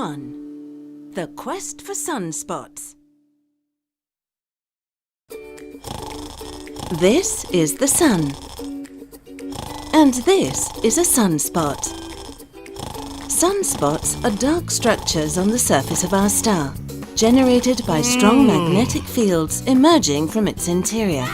1. The Quest for Sunspots. This is the sun. And this is a sunspot. Sunspots are dark structures on the surface of our star, generated by strong magnetic fields emerging from its interior.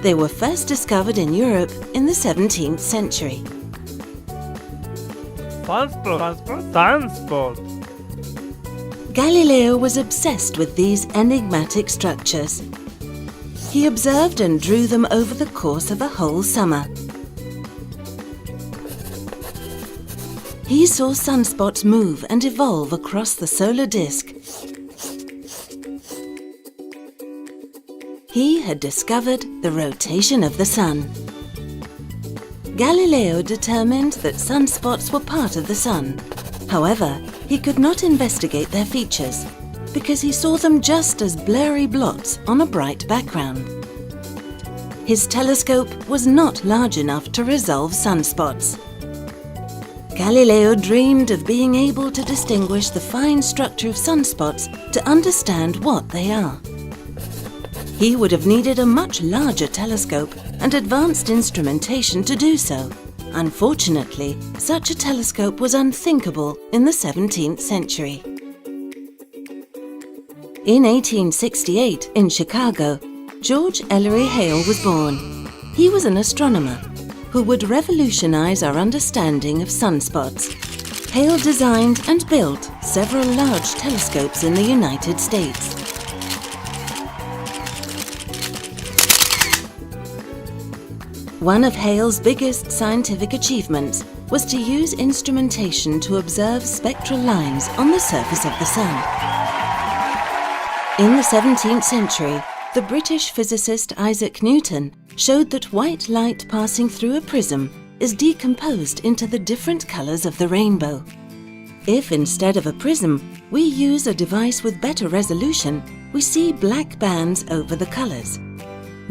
They were first discovered in Europe in the 17th century. Sunspot. Galileo was obsessed with these enigmatic structures. He observed and drew them over the course of a whole summer. He saw sunspots move and evolve across the solar disk. He had discovered the rotation of the sun. Galileo determined that sunspots were part of the sun. However, he could not investigate their features because he saw them just as blurry blots on a bright background. His telescope was not large enough to resolve sunspots. Galileo dreamed of being able to distinguish the fine structure of sunspots to understand what they are. He would have needed a much larger telescope and advanced instrumentation to do so. Unfortunately, such a telescope was unthinkable in the 17th century. In 1868, in Chicago, George Ellery Hale was born. He was an astronomer who would revolutionize our understanding of sunspots. Hale designed and built several large telescopes in the United States. One of Hale's biggest scientific achievements was to use instrumentation to observe spectral lines on the surface of the sun. In the 17th century, the British physicist Isaac Newton showed that white light passing through a prism is decomposed into the different colors of the rainbow. If instead of a prism, we use a device with better resolution, we see black bands over the colors.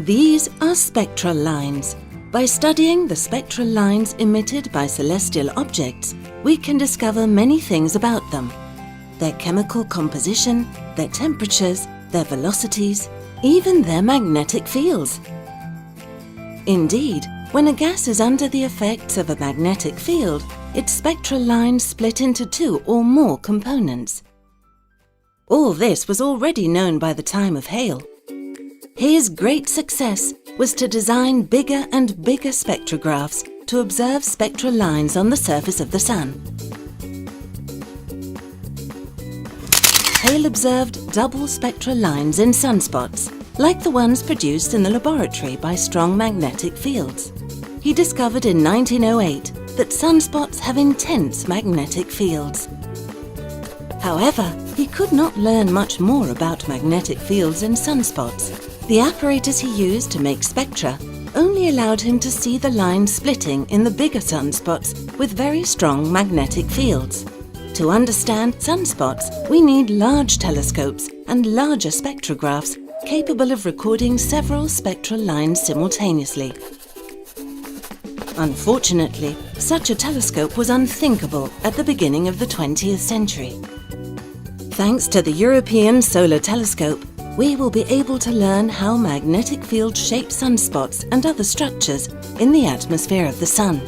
These are spectral lines. By studying the spectral lines emitted by celestial objects, we can discover many things about them: their chemical composition, their temperatures, their velocities, even their magnetic fields. Indeed, when a gas is under the effects of a magnetic field, its spectral lines split into two or more components. All this was already known by the time of Hale. His great success was to design bigger and bigger spectrographs to observe spectral lines on the surface of the sun. Hale observed double spectral lines in sunspots, like the ones produced in the laboratory by strong magnetic fields. He discovered in 1908 that sunspots have intense magnetic fields. However, he could not learn much more about magnetic fields in sunspots. The apparatus he used to make spectra only allowed him to see the lines splitting in the bigger sunspots with very strong magnetic fields. To understand sunspots, we need large telescopes and larger spectrographs capable of recording several spectral lines simultaneously. Unfortunately, such a telescope was unthinkable at the beginning of the 20th century. Thanks to the European Solar Telescope, we will be able to learn how magnetic fields shape sunspots and other structures in the atmosphere of the sun.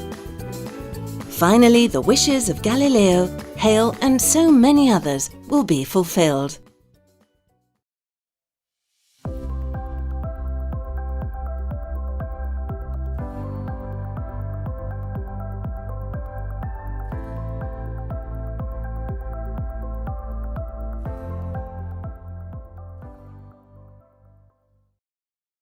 Finally, the wishes of Galileo, Hale, and so many others will be fulfilled.